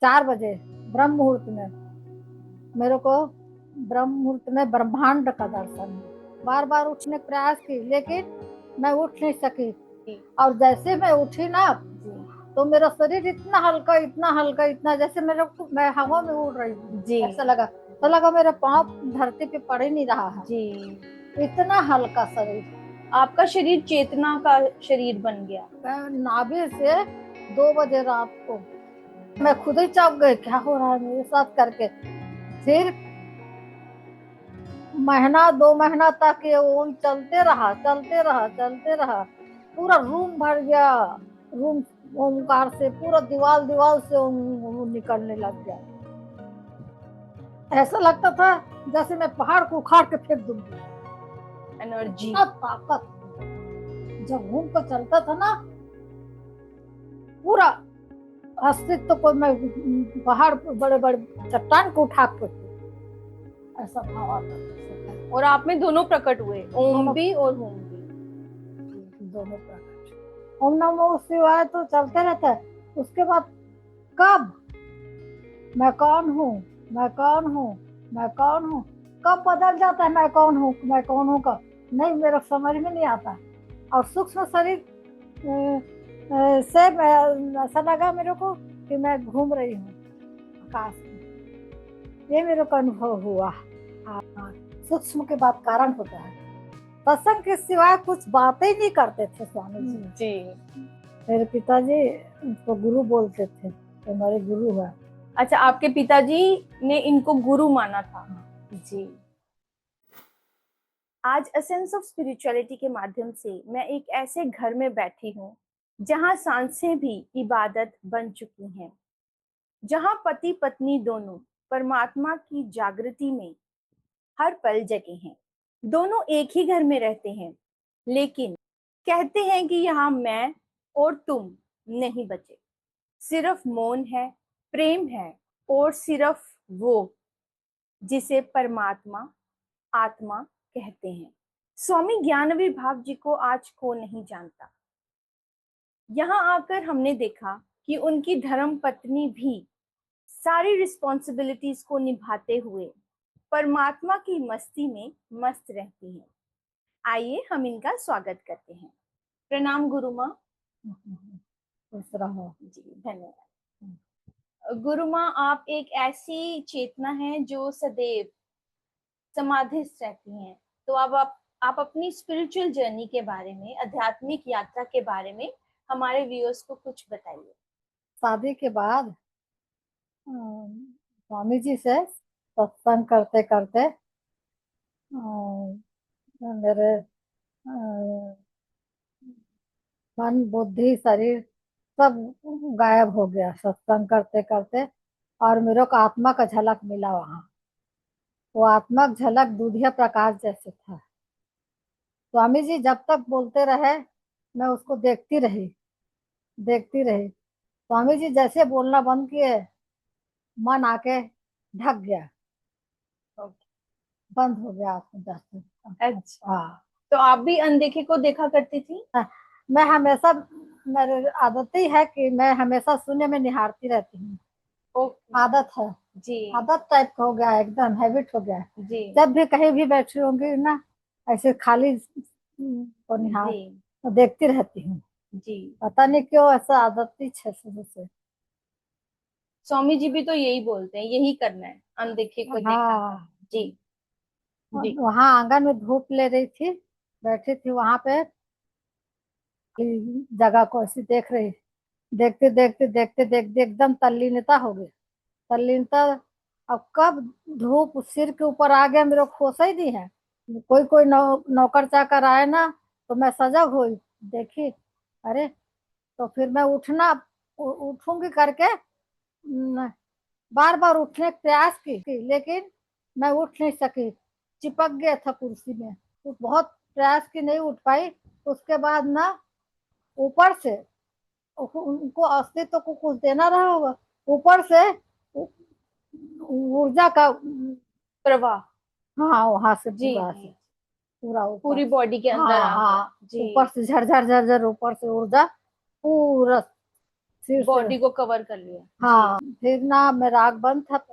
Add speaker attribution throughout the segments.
Speaker 1: 4 बजे ब्रह्म मुहूर्त में मेरे को ब्रह्म मुहूर्त में ब्रह्मांड का दर्शन हुआ। बार बार उठने का प्रयास की लेकिन मैं उठ नहीं सकी। और जैसे मैं उठी ना तो मेरा शरीर इतना हल्का इतना जैसे मैं हवा में उड़ रही हूँ
Speaker 2: जी।
Speaker 1: ऐसा लगा। तो लगा मेरा पाँव धरती पे पड़ ही नहीं रहा है
Speaker 2: जी।
Speaker 1: इतना हल्का शरीर।
Speaker 2: आपका शरीर चेतना का शरीर बन गया।
Speaker 1: नाभि से 2 बजे रात को मैं खुद ही चौंक गई क्या हो रहा है मेरे साथ करके। फिर महीना 2 महीना तक ये ओम चलते रहा पूरा रूम भर गया। रूम ओमकार से पूरा दीवार से ओम निकलने लग गया। ऐसा लगता था जैसे मैं पहाड़ को उखाड़ के फेंक दूंगी।
Speaker 2: एनर्जी,
Speaker 1: ताकत जब घूम कर चलता था ना पूरा अस्तित्व तो कोई मैं पहाड़ बड़े बड़े चट्टान को उठा के ऐसा भाव आता था।
Speaker 2: और आप में दोनों प्रकट हुए, ओम भी और होम भी,
Speaker 1: दोनों प्रकट। ओम नमो शिवाय तो चलते रहता है। उसके बाद कब मैं कौन हूँ कब बदल जाता है मैं कौन हूँ कब नहीं मेरा समझ में नहीं आता। और सूक्ष्म शरीर से ऐसा लगा मेरे को कि मैं घूम रही हूँ आकाश में। ये मेरे को अनुभव हुआ। सूक्ष्म के बाद कारण होता है। सत्संग के सिवाय कुछ बातें ही नहीं करते थे स्वामी जी। मेरे पिताजी उनको गुरु बोलते थे, तो हमारे गुरु है।
Speaker 2: अच्छा, आपके पिताजी ने इनको गुरु माना था। जी। आज एसेंस ऑफ स्पिरिचुअलिटी के माध्यम से मैं एक ऐसे घर में बैठी हूँ जहाँ सांसें भी इबादत बन चुकी हैं, जहाँ पति पत्नी दोनों परमात्मा की जागृति में हर पल जगे हैं। दोनों एक ही घर में रहते हैं, लेकिन कहते हैं कि यहाँ मैं और तुम नहीं बचे। सिर्फ मौन है, प्रेम है और सिर्फ वो जिसे परमात्मा आत्मा कहते हैं। स्वामी ज्ञान विभाग जी को आज को नहीं जानता। यहाँ आकर हमने देखा कि उनकी धर्म पत्नी भी सारी रिस्पॉन्सिबिलिटीज को निभाते हुए परमात्मा की मस्ती में मस्त रहती हैं। आइए हम इनका स्वागत करते हैं। प्रणाम गुरु माँ। जी, धन्यवाद। गुरु माँ, आप एक ऐसी चेतना है जो सदैव समाधिस्थ रहती हैं। तो अब आप अपनी स्पिरिचुअल जर्नी के बारे में, आध्यात्मिक यात्रा के बारे में हमारे व्यूअर्स को कुछ बताइए।
Speaker 1: शादी के बाद स्वामी जी से सत्संग करते करते मेरे मन बुद्धि शरीर सब गायब हो गया सत्संग करते करते। और मेरे को आत्मा का झलक मिला वहाँ। वो आत्मा का झलक दूधिया प्रकाश जैसे था। स्वामी जी जब तक बोलते रहे मैं उसको देखती रही। स्वामी जी जैसे बोलना बंद किए मन आके ढक गया, बंद हो गया दर्शन।
Speaker 2: अच्छा, तो आप भी अनदेखे को देखा करती थी?
Speaker 1: मैं हमेशा, मेरी आदत ही है कि मैं हमेशा शून्य में निहारती रहती हूँ। आदत है जी, आदत टाइप का हो गया, एकदम हैबिट हो गया जी। जब भी कहीं भी बैठी होंगी ना ऐसे खाली को निहार तो देखती रहती हूँ जी। पता नहीं क्यों ऐसा आदत ही है शुरू से।
Speaker 2: स्वामी जी भी तो यही बोलते हैं, यही करना है, अनदेखे को देखा जी।
Speaker 1: वहाँ आंगन में धूप ले रही थी, बैठी थी वहां पे जगह को ऐसी देख रही। देखते एकदम तल्लीनता हो गई, तल्लीनता। अब कब धूप सिर के ऊपर आ गया मेरे को होश ही नहीं है। कोई नौकर चाकर आए ना तो मैं सजग हुई, देखी अरे। तो फिर मैं उठूंगी करके बार बार उठने का प्रयास की लेकिन मैं उठ नहीं सकी, चिपक गया था कुर्सी में। तो बहुत प्रयास की, नहीं उठ पाई। उसके बाद ना ऊपर से उनको अस्तित्व को कुछ देना रहा होगा, ऊपर से ऊर्जा का
Speaker 2: प्रवाह,
Speaker 1: हाँ वहां से
Speaker 2: जी
Speaker 1: पूरा
Speaker 2: पूरी बॉडी के अंदर
Speaker 1: हाँ ऊपर से झरझर ऊपर से ऊर्जा पूरा सिर से।
Speaker 2: बॉडी को कवर कर लिया।
Speaker 1: हाँ, फिर ना मेरा आँख बंद था।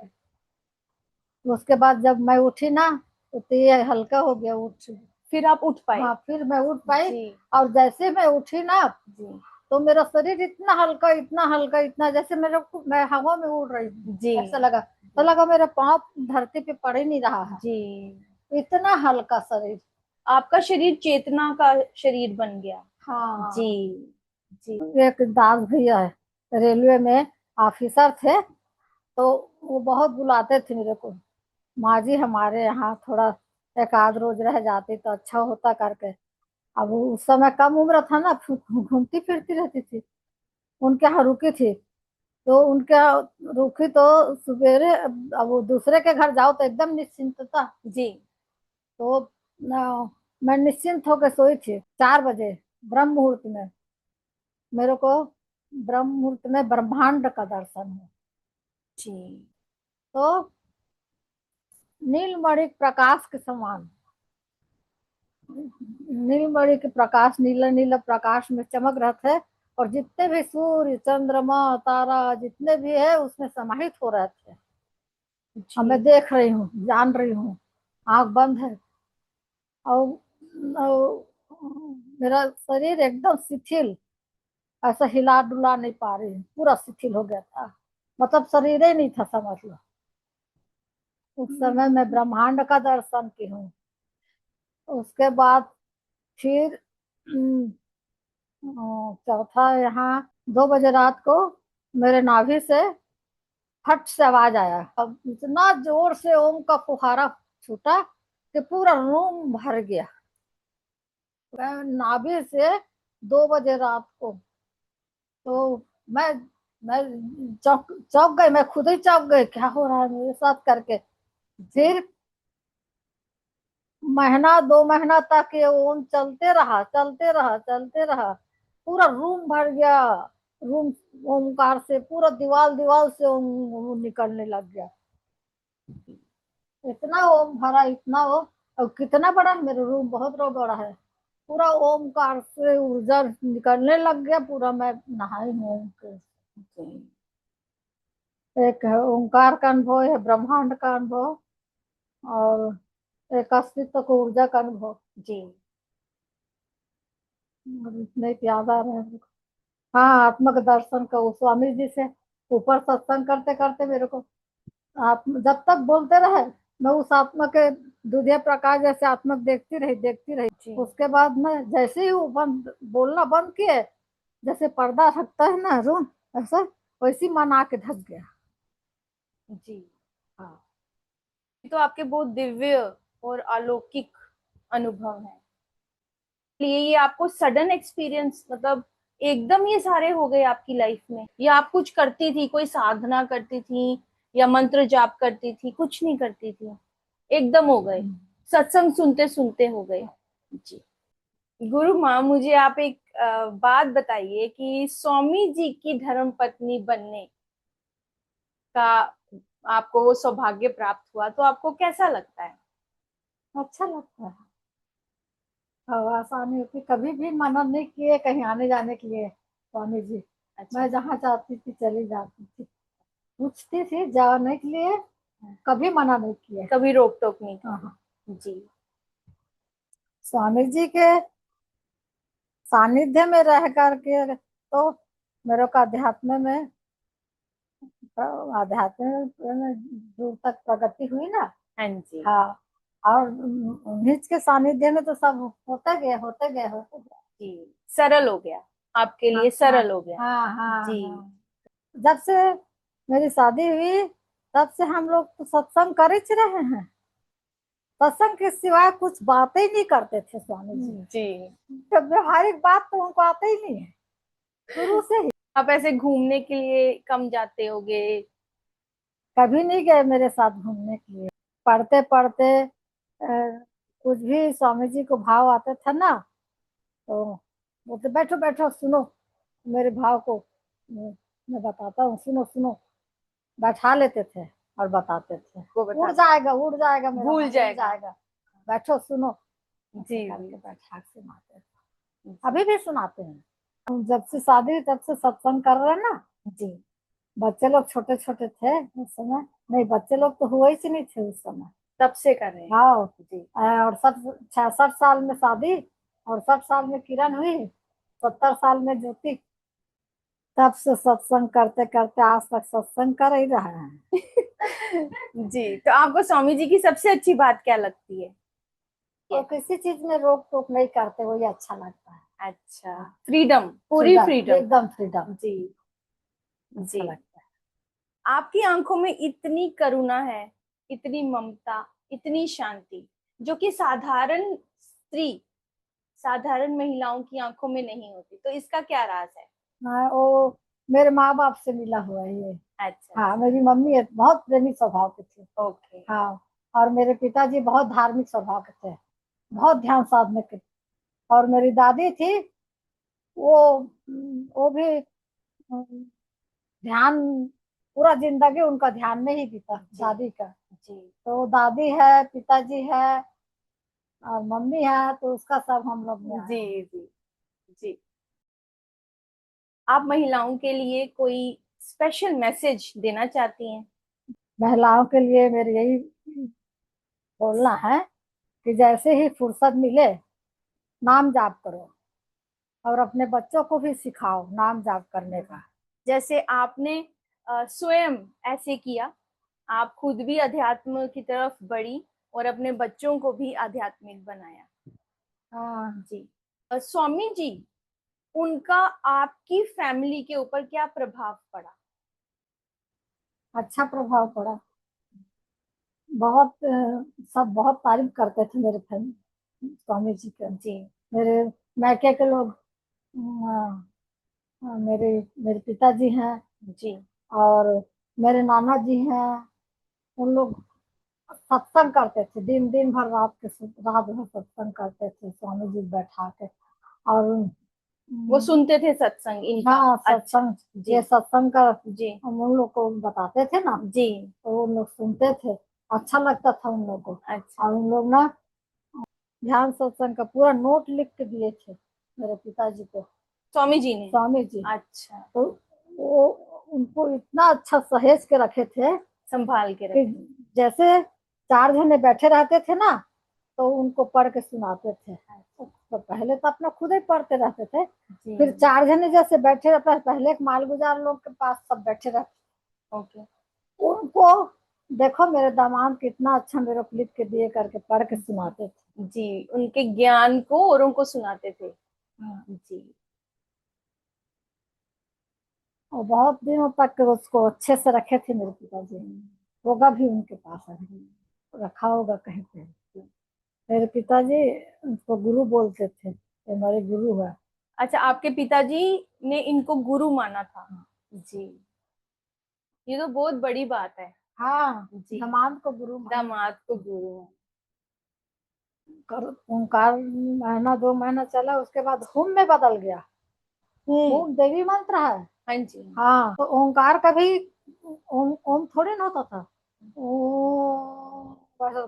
Speaker 1: उसके बाद जब मैं उठी ना तो ये हल्का हो गया, उठ।
Speaker 2: फिर आप उठ पाए।
Speaker 1: हाँ, फिर मैं उठ पाई।
Speaker 2: जी
Speaker 1: और जैसे मैं उठी ना
Speaker 2: जी
Speaker 1: तो मेरा शरीर इतना हल्का, इतना हल्का, इतना जैसे मैं हवा में उड़ रही हूँ,
Speaker 2: जी
Speaker 1: ऐसा लगा। तो लगा मेरा पाँव धरती पे पड़ ही नहीं रहा है,
Speaker 2: जी।
Speaker 1: इतना हल्का शरीर।
Speaker 2: आपका शरीर चेतना का शरीर बन गया।
Speaker 1: हाँ।
Speaker 2: जी जी
Speaker 1: एक दास भैया है, रेलवे में ऑफिसर थे। तो वो बहुत बुलाते थे मेरे को, माँ जी हमारे यहाँ थोड़ा एक आध रोज रह जाती तो अच्छा होता करके। अब उस समय कम उम्र था ना, घूमती फिरती रहती थी। उनके यहाँ रुकी थी, तो उनके यहाँ रुकी तो सवेरे, अब वो दूसरे के घर जाओ तो एकदम निश्चिंतता।
Speaker 2: जी।
Speaker 1: तो मैं निश्चिंत होकर सोई थी। 4 बजे ब्रह्म मुहूर्त में मेरे को, ब्रह्म मुहूर्त में ब्रह्मांड का दर्शन हुआ।
Speaker 2: जी
Speaker 1: तो नीलमणि प्रकाश के समान, नीलमणि के प्रकाश, नीला नीला प्रकाश में चमक रहे थे। और जितने भी सूर्य चंद्रमा तारा जितने भी है उसमें समाहित हो रहे थे। अब मैं
Speaker 2: जी
Speaker 1: देख रही हूँ, जान रही हूँ, आंख बंद है। और मेरा शरीर एकदम शिथिल, ऐसा हिला डुला नहीं पा रही हूँ, पूरा शिथिल हो गया था। मतलब शरीर ही नहीं था, समझ लो। उस समय मैं ब्रह्मांड का दर्शन की हूँ। उसके बाद फिर चौथा, यहाँ 2 बजे रात को मेरे नाभि से फट से आवाज आया। अब इतना जोर से ओम का फुहारा छूटा कि पूरा रूम भर गया। मैं नाभि से 2 बजे रात को, तो मैं चौंक चौंक गई, मैं खुद ही चौंक गई, क्या हो रहा है मेरे साथ करके। फिर महीना 2 महीना तक ये ओम चलते रहा, चलते रहा, चलते रहा। पूरा रूम भर गया। रूम ओमकार से पूरा दीवार दीवार से ओम निकलने लग गया। इतना ओम भरा, इतना ओम। और कितना बड़ा है मेरा रूम, बहुत बड़ा है। पूरा ओमकार से ऊर्जा निकलने लग गया पूरा। मैं नहाई हूँ ओम के। एक है ओंकार का अनुभव, है ब्रह्मांड का अनुभव, और एक अस्तित्व को ऊर्जा का अनुभव।
Speaker 2: जी।
Speaker 1: इतने याद आ रहे हैं। हाँ, आत्मक दर्शन का वो स्वामी जी से ऊपर सत्संग करते करते मेरे को, आप जब तक बोलते रहे, मैं उस आत्मा के दुधिया प्रकाश जैसे आत्मक देखती रही, देखती रही।
Speaker 2: जी
Speaker 1: उसके बाद में जैसे ही वो बंद बोलना बंद किए, जैसे पर्दा ढकता है ना रूम, ऐसा वैसी मन आके ढक गया।
Speaker 2: जी।
Speaker 1: हाँ।
Speaker 2: ये तो आपके बहुत दिव्य और अलौकिक अनुभव है। लिए ये आपको सडन एक्सपीरियंस, मतलब एकदम ये सारे हो गए आपकी लाइफ में, या आप कुछ करती थी, कोई साधना करती थी या मंत्र जाप करती थी? कुछ नहीं करती थी, एकदम हो गए, सत्संग सुनते सुनते हो गए। जी। गुरु माँ, मुझे आप एक बात बताइए कि स्वामी जी की धर्म पत्नी बनने का आपको वो सौभाग्य प्राप्त हुआ, तो आपको कैसा लगता है?
Speaker 1: अच्छा लगता है। और आसानी होती, कभी भी मना नहीं किए कहीं आने जाने के लिए स्वामी जी।
Speaker 2: अच्छा।
Speaker 1: मैं जहाँ चाहती थी चली जाती थी, पूछती थी जाने के लिए, कभी मना नहीं किए।
Speaker 2: कभी रोक टोक नहीं
Speaker 1: हाँ।
Speaker 2: करी। जी
Speaker 1: स्वामी जी के सानिध्य में रह करके तो मेरे को अध्यात्म में दूर तक प्रगति हुई ना।
Speaker 2: हाँ जी
Speaker 1: हाँ। और उन्हीं के सानिध्य में तो सब होते गए, होते गए, होते गए।
Speaker 2: जी। सरल हो गया, आपके
Speaker 1: हाँ
Speaker 2: लिए
Speaker 1: हाँ
Speaker 2: सरल हो गया।
Speaker 1: हाँ हाँ
Speaker 2: जी
Speaker 1: हाँ। जब से मेरी शादी हुई तब से हम लोग तो सत्संग कर ही रहे हैं। सत्संग के सिवाय कुछ बातें ही नहीं करते थे स्वामी जी।
Speaker 2: जी।
Speaker 1: तो व्यवहारिक बात तो उनको आते ही नहीं है, शुरू से ही।
Speaker 2: आप ऐसे घूमने के लिए कम जाते होगे?
Speaker 1: कभी नहीं गए मेरे साथ घूमने के लिए। पढ़ते पढ़ते कुछ भी स्वामी जी को भाव आते थे ना, तो बोलते बैठो बैठो सुनो मेरे भाव को, मैं बताता हूँ, सुनो सुनो। बैठा लेते थे और बताते थे।
Speaker 2: वो
Speaker 1: उड़
Speaker 2: बता,
Speaker 1: जाएगा, उड़ जाएगा, मेरा
Speaker 2: भूल
Speaker 1: मन उड़
Speaker 2: जाएगा।
Speaker 1: जाएगा। बैठो सुनो,
Speaker 2: जी
Speaker 1: ऐसे करके
Speaker 2: जी
Speaker 1: बैठा के सुनाते थे।
Speaker 2: जी।
Speaker 1: अभी भी सुनाते हैं। हम जब से शादी हुई तब से सत्संग कर रहे हैं ना।
Speaker 2: जी
Speaker 1: बच्चे लोग छोटे छोटे थे उस समय। नहीं, बच्चे लोग तो हुए ही नहीं थे उस समय।
Speaker 2: तब से कर रहे हैं।
Speaker 1: हाँ।
Speaker 2: जी
Speaker 1: और 66 साल में शादी, और 60 साल में किरण हुई, 70 साल में ज्योति। तब से सत्संग करते करते आज तक सत्संग कर ही रहे हैं।
Speaker 2: जी, तो आपको स्वामी जी की सबसे अच्छी बात क्या लगती है?
Speaker 1: तो किसी चीज में रोक टोक नहीं करते, वही अच्छा लगता है।
Speaker 2: अच्छा, फ्रीडम, पूरी
Speaker 1: फ्रीडम,
Speaker 2: फ्रीडम।
Speaker 1: एकदम फ्रीडम।
Speaker 2: जी
Speaker 1: अच्छा
Speaker 2: जी।
Speaker 1: लगता है।
Speaker 2: आपकी आंखों में इतनी करुणा है, इतनी ममता, इतनी शांति, जो कि साधारण स्त्री, साधारण महिलाओं की आंखों में नहीं होती, तो इसका क्या राज है?
Speaker 1: हाँ, वो मेरे माँ बाप से मिला हुआ है ये।
Speaker 2: अच्छा।
Speaker 1: हाँ, मेरी मम्मी है बहुत प्रेमी स्वभाव के थे।
Speaker 2: ओके।
Speaker 1: हाँ। और मेरे पिताजी बहुत धार्मिक स्वभाव के थे, बहुत ध्यान साधने के। और मेरी दादी थी, वो वो भी ध्यान, पूरा जिंदगी उनका ध्यान में ही बीता
Speaker 2: जी
Speaker 1: दादी का।
Speaker 2: जी
Speaker 1: तो दादी है, पिताजी है, और मम्मी है, तो उसका सब हम लोग में आया।
Speaker 2: जी जी जी। आप महिलाओं के लिए कोई स्पेशल मैसेज देना चाहती हैं?
Speaker 1: महिलाओं के लिए मेरे यही बोलना है कि जैसे ही फुर्सत मिले, नाम जाप करो, और अपने बच्चों को भी सिखाओ नाम जाप करने का।
Speaker 2: जैसे आपने स्वयं ऐसे किया, आप खुद भी अध्यात्म की तरफ बढ़ी और अपने बच्चों को भी आध्यात्मिक बनाया।
Speaker 1: हाँ।
Speaker 2: जी। स्वामी जी, उनका आपकी फैमिली के ऊपर क्या प्रभाव पड़ा?
Speaker 1: अच्छा प्रभाव पड़ा। बहुत सब बहुत तारीफ करते थे मेरे स्वामी जी के।
Speaker 2: जी
Speaker 1: मेरे मैके के लोग, अ, मेरे मेरे पिताजी हैं,
Speaker 2: जी
Speaker 1: और मेरे नाना जी हैं। उन लोग सत्संग करते थे, दिन दिन भर रात भर सत्संग करते थे स्वामी जी बैठा के। और
Speaker 2: वो सुनते थे सत्संग इनका?
Speaker 1: हाँ,
Speaker 2: अच्छा।
Speaker 1: सत्संग,
Speaker 2: जी
Speaker 1: ये सत्संग का
Speaker 2: जी
Speaker 1: हम उन लोग को बताते थे ना,
Speaker 2: जी।
Speaker 1: तो उन लोग सुनते थे। अच्छा लगता था उन लोग को।
Speaker 2: अच्छा।
Speaker 1: और उन लोग ना ध्यान सत्संग का पूरा नोट लिख के दिए थे मेरे पिताजी को,
Speaker 2: स्वामी जी ने?
Speaker 1: स्वामी जी।
Speaker 2: अच्छा।
Speaker 1: तो वो उनको इतना अच्छा सहेज के रखे थे
Speaker 2: संभाल के
Speaker 1: कि
Speaker 2: रखे।
Speaker 1: जैसे 4 जने बैठे रहते थे ना, तो उनको पढ़ के सुनाते थे। तो पहले तो अपना खुद ही पढ़ते रहते थे,
Speaker 2: जी।
Speaker 1: फिर 4 जने जैसे बैठे रहते हैं, पहले एक मालगुजार लोग के पास सब बैठे रहते,
Speaker 2: ओके।
Speaker 1: उनको देखो मेरे दामाद कितना अच्छा मेरे को लिख के दिए करके पढ़ के सुनाते थे।
Speaker 2: जी, उनके ज्ञान को औरों को सुनाते थे।
Speaker 1: हाँ।
Speaker 2: जी
Speaker 1: और बहुत दिनों तक उसको अच्छे से रखे थे मेरे पिताजी। होगा भी उनके पास अभी, रखा होगा कहीं पे। मेरे पिताजी उसको गुरु बोलते थे, ये हमारे गुरु है।
Speaker 2: अच्छा, आपके पिताजी ने इनको गुरु माना था? जी, ये तो बहुत बड़ी बात है।
Speaker 1: हाँ,
Speaker 2: जी।
Speaker 1: दामाद को गुरु
Speaker 2: दामाद को गुरु।
Speaker 1: कर ओंकार महीना 2 महीना चला, उसके बाद हुम में बदल गया।
Speaker 2: हम्म।
Speaker 1: हुम देवी मंत्र है।
Speaker 2: हाँ जी।
Speaker 1: हाँ, तो ओंकार का भी ओम ओम थोड़ी ना होता था, ओ बस
Speaker 2: हम्म।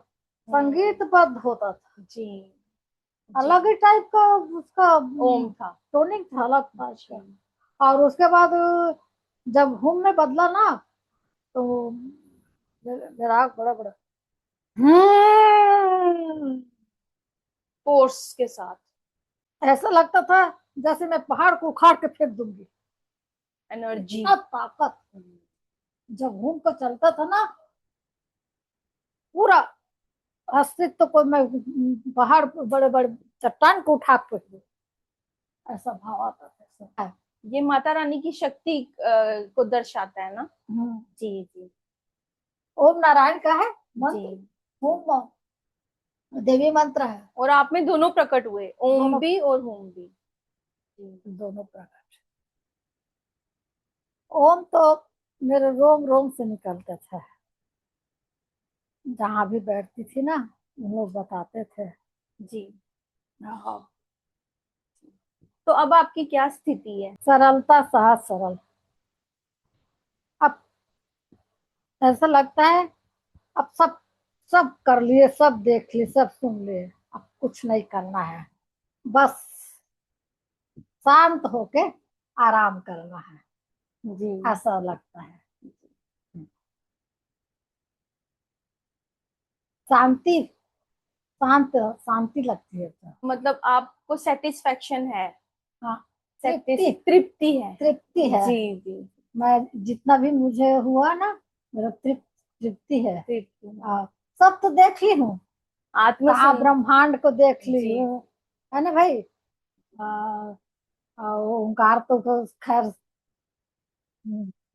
Speaker 1: संगीतबद्ध होता था।
Speaker 2: जी जी।
Speaker 1: अलग ही टाइप का उसका
Speaker 2: ओम था।
Speaker 1: टोनिंग था, अलग था
Speaker 2: जी।
Speaker 1: उसका। और उसके बाद जब हुम में बदला ना, तो मेरा आग बड़ा बड़ा
Speaker 2: फोर्स के साथ।
Speaker 1: ऐसा लगता था जैसे मैं पहाड़ को उखाड़ के फेंक दूंगी,
Speaker 2: एनर्जी।
Speaker 1: इतना ताकत। जब घूम कर चलता था ना, पूरा अस्तित्व को मैं पहाड़ बड़े बड़े चट्टान को उठा के फेंक दूं, ऐसा भाव आता था।
Speaker 2: ये माता रानी की शक्ति को दर्शाता है ना?
Speaker 1: हम्म।
Speaker 2: जी जी
Speaker 1: ओम नारायण का है
Speaker 2: जी।
Speaker 1: मंत्र, ओम देवी मंत्र है।
Speaker 2: और आप में दोनों प्रकट हुए, ओम
Speaker 1: दोनों,
Speaker 2: भी और होम भी। जी
Speaker 1: दोनों प्रकार। ओम तो मेरे रोम रोम से निकलता था, जहाँ भी बैठती थी ना, उन लोग बताते थे।
Speaker 2: जी।
Speaker 1: हाँ।
Speaker 2: तो अब आपकी क्या स्थिति है?
Speaker 1: सरलता, सहज सरल। अब ऐसा लगता है अब सब सब कर लिए, सब देख लिए, सब सुन लिए, अब कुछ नहीं करना है, बस शांत होके आराम करना है,
Speaker 2: जी
Speaker 1: ऐसा लगता है। शांति, शांत शांति लगती है तो।
Speaker 2: मतलब आपको सेटिस्फेक्शन है,
Speaker 1: हाँ, तृप्ति,
Speaker 2: तृप्ति है।
Speaker 1: तृप्ति है।
Speaker 2: जी जी।
Speaker 1: मैं जितना भी मुझे हुआ ना, मेरा तृप्ति है।
Speaker 2: तृप्ति है।
Speaker 1: हाँ, सब तो देख ली हूँ, कहा
Speaker 2: आत्मसं
Speaker 1: ब्रह्मांड को देख ली
Speaker 2: जी
Speaker 1: हूँ, है ना भाई। वो ओंकार तो खैर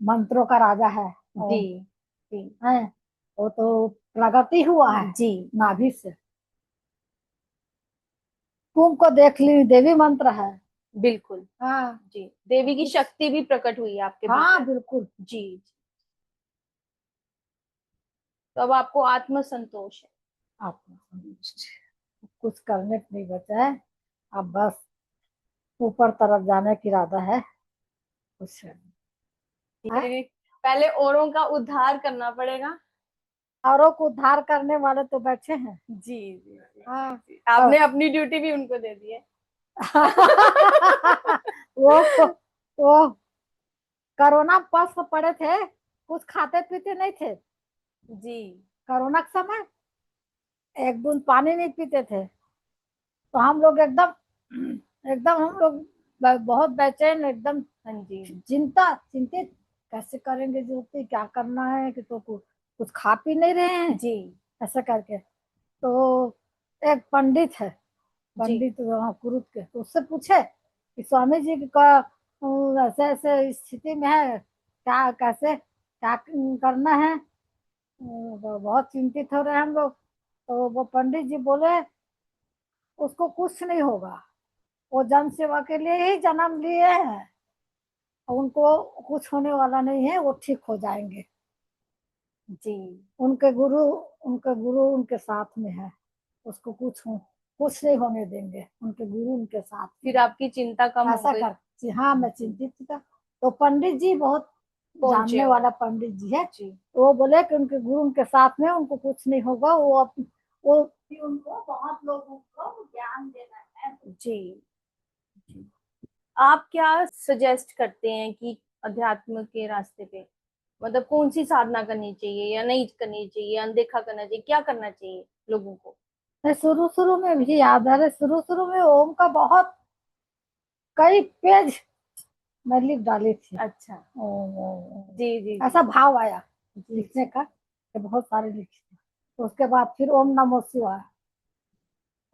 Speaker 1: मंत्रों का राजा है।
Speaker 2: जी
Speaker 1: ओम
Speaker 2: जी
Speaker 1: है, वो तो प्रगति हुआ है
Speaker 2: जी
Speaker 1: नाभि से। कुंभ को देख ली, देवी मंत्र है।
Speaker 2: बिल्कुल।
Speaker 1: हाँ,
Speaker 2: जी, देवी की शक्ति भी प्रकट हुई है आपके
Speaker 1: हाँ
Speaker 2: भीतर।
Speaker 1: बिल्कुल।
Speaker 2: जी। तो अब आपको आत्मसंतोष है।
Speaker 1: आप कुछ करने को नहीं बचा है, अब बस ऊपर तरफ जाने की इरादा है, कुछ है।
Speaker 2: फिर पहले औरों का उद्धार करना पड़ेगा।
Speaker 1: औरों को उद्धार करने वाले तो बैठे हैं।
Speaker 2: जी जी जी
Speaker 1: हाँ।
Speaker 2: जी। आपने अपनी ड्यूटी भी उनको दे दी है।
Speaker 1: वो वो कोरोना पास में पड़े थे, कुछ खाते पीते नहीं थे।
Speaker 2: जी
Speaker 1: कोरोना के समय एक बूंद पानी नहीं पीते थे, तो हम लोग एकदम एकदम हम लोग बहुत बेचैन, एकदम
Speaker 2: हाँ जी
Speaker 1: चिंतित, कैसे करेंगे ड्यूटी, क्या करना है, कि तो कुछ खा पी नहीं रहे हैं,
Speaker 2: जी
Speaker 1: ऐसा करके। तो एक पंडित है,
Speaker 2: जी
Speaker 1: पंडित वहाँ कुरुद के, तो उससे पूछे कि स्वामी जी का ऐसे ऐसे स्थिति में है, क्या कैसे क्या करना है, तो बहुत चिंतित हो रहे हैं हम लोग। तो वो पंडित जी बोले उसको कुछ नहीं होगा, वो जन सेवा के लिए ही जन्म लिए हैं, उनको कुछ होने वाला नहीं है, वो ठीक हो जाएंगे।
Speaker 2: जी।
Speaker 1: उनके गुरु उनके गुरु उनके साथ में है, उसको कुछ नहीं होने देंगे, उनके गुरु उनके साथ में
Speaker 2: फिर आपकी चिंता कम
Speaker 1: है।
Speaker 2: हो
Speaker 1: ऐसा
Speaker 2: गई।
Speaker 1: कर जी, हाँ मैं चिंतित था। तो पंडित जी बहुत
Speaker 2: पहुंचे
Speaker 1: जानने
Speaker 2: हो।
Speaker 1: वाला पंडित जी है,
Speaker 2: जी
Speaker 1: तो वो बोले कि उनके गुरु उनके साथ में, उनको कुछ नहीं होगा, वो उनको बहुत लोगों को ज्ञान देना है।
Speaker 2: जी जी। आप क्या सजेस्ट करते हैं कि अध्यात्म के रास्ते पे मतलब कौन सी साधना करनी चाहिए या नहीं करनी चाहिए, अनदेखा करना चाहिए, क्या करना चाहिए लोगों को?
Speaker 1: शुरू शुरू में भी याद है, शुरू शुरू में ओम का बहुत कई पेज मैं लिख डाली थी।
Speaker 2: अच्छा।
Speaker 1: ओम ओम ओम।
Speaker 2: जी जी जी
Speaker 1: ऐसा भाव आया
Speaker 2: जी
Speaker 1: लिखने का कि बहुत सारे लिखे। तो उसके बाद फिर ओम नमो शिवाय,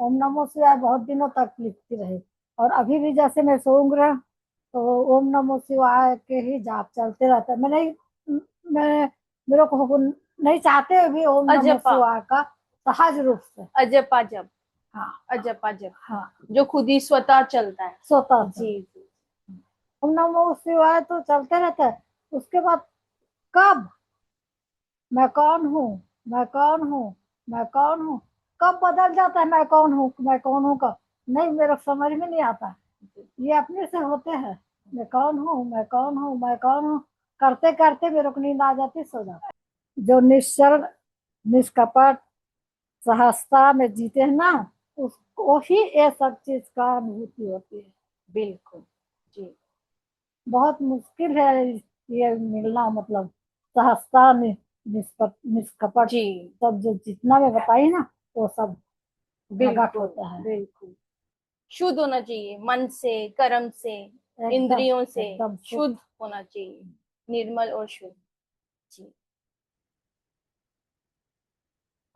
Speaker 1: ओम नमो शिवाय बहुत दिनों तक लिखती रही। और अभी भी जैसे मैं सोऊंगा तो ओम नमो शिवाय के ही जाप चलते रहता है। मैं मेरे को नहीं चाहते हुए भी ओम नमो
Speaker 2: अजपा,
Speaker 1: शिवाय का सहज रूप से।
Speaker 2: अजपा जप,
Speaker 1: हाँ
Speaker 2: अजपा जप
Speaker 1: हाँ,
Speaker 2: जो खुद ही स्वतः चलता है।
Speaker 1: स्वतः से
Speaker 2: जी जी
Speaker 1: ओम नमो शिवाय तो चलते रहता है। उसके बाद कब मैं कौन हूँ, मैं कौन हूँ, मैं कौन हूँ, कब बदल जाता है मैं कौन हूँ, मैं कौन हूँ कब, नहीं मेरे समझ में नहीं आता। ये अपने से होते हैं, मैं कौन हूँ, मैं कौन हूँ, मैं कौन हूँ, करते करते मेरे को नींद आ जाती, सो जाती। जो निश्चल निष्कपट सहजता में जीते हैं ना, उसको ही ये सब चीज का अनुभूति होती है।
Speaker 2: बिल्कुल। जी
Speaker 1: बहुत मुश्किल है ये मिलना, मतलब सहजता निष्कपट
Speaker 2: जी
Speaker 1: सब जो जितना मैं बताई ना, वो सब प्रकट
Speaker 2: बिल्कुल
Speaker 1: होता है।
Speaker 2: बिल्कुल। शुद्ध होना चाहिए, मन से, कर्म से,
Speaker 1: एकदम
Speaker 2: इंद्रियों से
Speaker 1: एकदम शुद्ध।
Speaker 2: शुद्ध होना चाहिए, निर्मल और शुद्ध। जी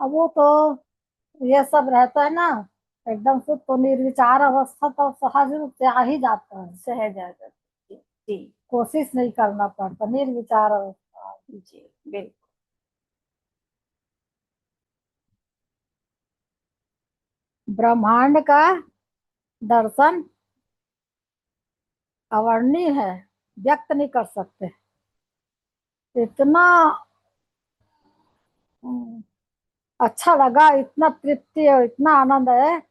Speaker 1: अब वो तो ये सब रहता है ना, एकदम शुद्ध, तो निर्विचार अवस्था तो सहज रूप से आ ही जाता है।
Speaker 2: सहज आ जाती है। जी
Speaker 1: कोशिश नहीं करना पड़ता, निर्विचार अवस्था।
Speaker 2: जी बिल्कुल।
Speaker 1: ब्रह्मांड का दर्शन अवर्णीय है, व्यक्त नहीं कर सकते। इतना हम्म, अच्छा लगा, इतना तृप्ति और इतना आनंद है,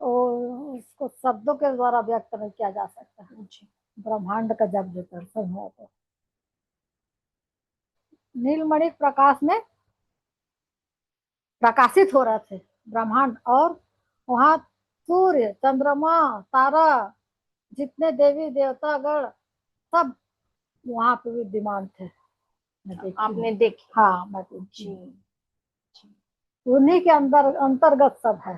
Speaker 1: और इसको शब्दों के द्वारा व्यक्त नहीं किया जा सकता।
Speaker 2: जी
Speaker 1: ब्रह्मांड का जब जो दर्शन हुआ तो नीलमणि प्रकाश में प्रकाशित हो रहे थे ब्रह्मांड, और वहां सूर्य चंद्रमा तारा जितने देवी देवतागण सब वहां पे विद्यमान थे। मैं देखी
Speaker 2: आपने
Speaker 1: हूँ।
Speaker 2: देखी?
Speaker 1: हाँ, मैं देखी
Speaker 2: जी
Speaker 1: हूँ।
Speaker 2: जी।
Speaker 1: उन्हीं के अंदर अंतर्गत सब है।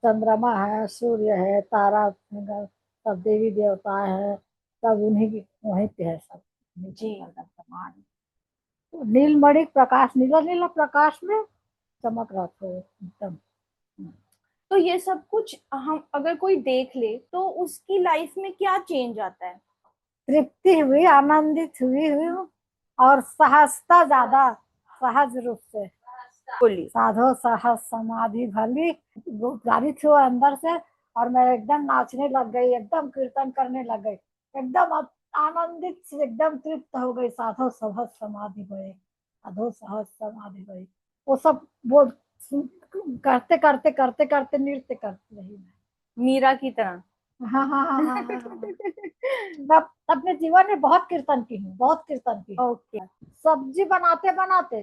Speaker 1: चंद्रमा है, सूर्य है, तारा, सब देवी देवता है, सब उन्हीं की वहीं पे है सब। उन्हीं के
Speaker 2: जी।
Speaker 1: अंतर्गत समान है। नीलमणि प्रकाश, नीला नीला प्रकाश में चमक रहा था एकदम।
Speaker 2: तो ये सब कुछ हम अगर कोई देख ले तो उसकी लाइफ में क्या चेंज आता है?
Speaker 1: तृप्ति हुई, आनंदित हुई हूँ, और सहजता ज्यादा, सहज रूप से।
Speaker 2: बोलिए।
Speaker 1: साधो सहज समाधि भली, जारी थी वो अंदर से, और मैं एकदम नाचने लग गई, एकदम कीर्तन करने लग गई, एकदम आनंदित से एकदम तृप्त हो गई। साधो सहज समाधि भई, साधो सहज समाधि भई, वो सब वो करते करते करते करते नृत्य करती रही मैं।
Speaker 2: मीरा की तरह।
Speaker 1: हाँ हाँ हाँ हाँ हाँ हाँ। मैं अपने जीवन में बहुत कीर्तन की हूँ, बहुत कीर्तन की।
Speaker 2: ओके।
Speaker 1: सब्जी बनाते बनाते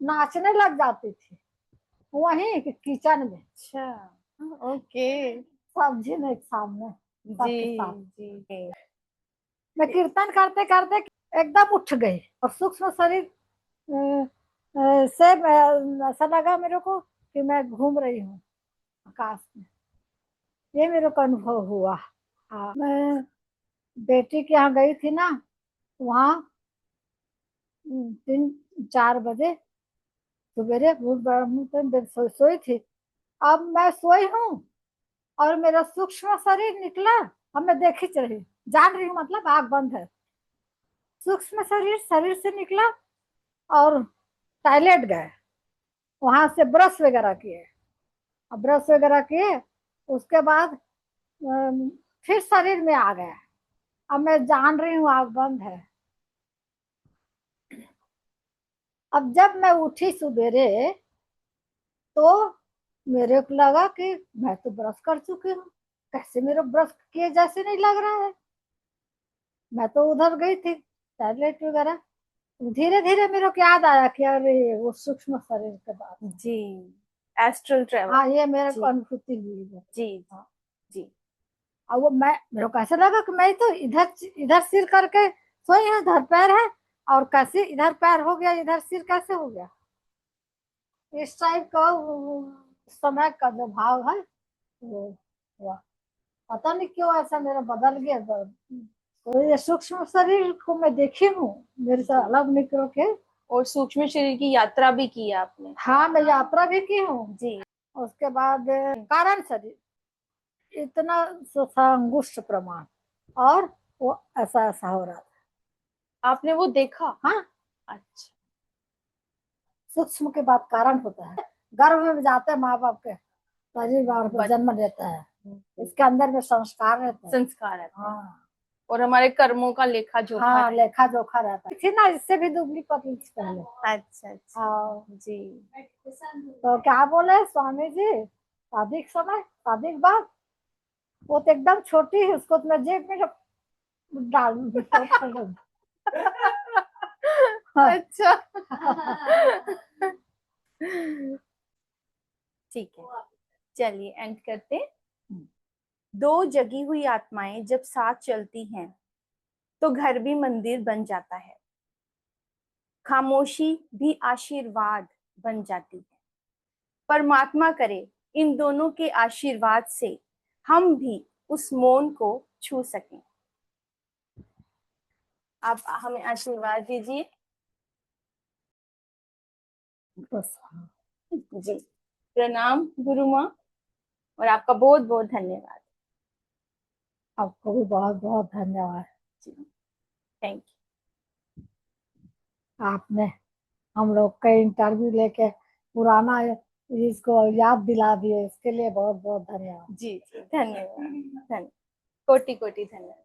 Speaker 1: नाचने लग जाती थी, वहीं किचन में,
Speaker 2: अच्छा। ओके।
Speaker 1: सब्जी नहीं सामने,
Speaker 2: जी
Speaker 1: सबके साथ।
Speaker 2: जी।
Speaker 1: मैं कीर्तन करते करते एकदम उठ गई, और सूक्ष्म शरीर से ऐसा लगा मेरे को कि मैं घूम रही हूँ आकाश में। ये मेरे को अनुभव हुआ। हाँ, मैं बेटी के यहाँ गई थी ना, वहाँ 3-4 बजे सवेरे सोई थी। अब मैं सोई हूँ, और मेरा सूक्ष्म शरीर निकला। अब मैं देखी रही, जान रही हूँ, मतलब आंख बंद है। सूक्ष्म शरीर शरीर से निकला, और टॉयलेट गए, वहां से ब्रश वगैरह किए, अब ब्रश वगैरह किए, उसके बाद अम, फिर शरीर में आ गया। अब मैं जान रही हूँ आंख बंद है। अब जब मैं उठी सवेरे, तो मेरे को लगा कि मैं तो ब्रश कर चुकी हूँ, कैसे मेरा ब्रश किए जैसे नहीं लग रहा है। मैं तो उधर गई थी टॉयलेट वगैरह। धीरे धीरे मेरे को याद आया कि अरे वो सूक्ष्म शरीर के बात।
Speaker 2: जी। Astral travel.
Speaker 1: हाँ, ये मेरे को
Speaker 2: जी
Speaker 1: अनुभूति हुई है।
Speaker 2: जी
Speaker 1: हाँ।
Speaker 2: जी।
Speaker 1: और वो मैं, मेरे को ऐसा लगा कि मैं तो इधर इधर सिर करके सोई हूँ, इधर पैर है, और कैसे इधर पैर हो गया, इधर सिर कैसे हो गया। इस टाइप का समय का जो भाव है वो हुआ। पता नहीं क्यों ऐसा मेरा बदल गया। तो ये सूक्ष्म शरीर को मैं देखी हूँ, मेरे से
Speaker 2: जी।
Speaker 1: अलग निकल के।
Speaker 2: और सूक्ष्म शरीर की यात्रा भी की है आपने?
Speaker 1: हाँ, मैं यात्रा भी की हूँ।
Speaker 2: जी।
Speaker 1: उसके बाद कारण शरीर इतना सा अंगुष्ठ प्रमाण, और वो ऐसा ऐसा हो रहा
Speaker 2: आपने वो देखा?
Speaker 1: था। हाँ,
Speaker 2: अच्छा।
Speaker 1: सूक्ष्म के बाद कारण होता है। गर्भ में जाते हैं माँ बाप के, परिवार को जन्म देता है, इसके अंदर में संस्कार रहता है।
Speaker 2: संस्कार है।
Speaker 1: हाँ
Speaker 2: और हमारे कर्मों का लेखा जोखा
Speaker 1: हाँ,
Speaker 2: है।
Speaker 1: लेखा जोखा रहता है। थी ना, इससे भी दुबली पतली थी पहले।
Speaker 2: अच्छा अच्छा।
Speaker 1: हाँ।
Speaker 2: जी।
Speaker 1: तो क्या बोले स्वामी जी, शादी के समय, शादी के बाद वो तो एकदम छोटी है, उसको तो मैं जेब में डाल दूंगी। हाँ।
Speaker 2: अच्छा। ठीक है, चलिए एंड करते हैं। दो जगी हुई आत्माएं जब साथ चलती हैं तो घर भी मंदिर बन जाता है, खामोशी भी आशीर्वाद बन जाती है। परमात्मा करे इन दोनों के आशीर्वाद से हम भी उस मौन को छू सकें। आप हमें आशीर्वाद दीजिए।
Speaker 1: बस।
Speaker 2: जी, प्रणाम गुरु माँ, और आपका बहुत बहुत धन्यवाद।
Speaker 1: आपको भी बहुत बहुत धन्यवाद।
Speaker 2: जी, थैंक
Speaker 1: आपने हम लोग का इंटरव्यू लेके पुराना इसको याद दिला दिए, इसके लिए बहुत बहुत धन्यवाद।
Speaker 2: यू। जी जी, धन्यवाद। धन्यवाद, कोटि कोटि धन्यवाद।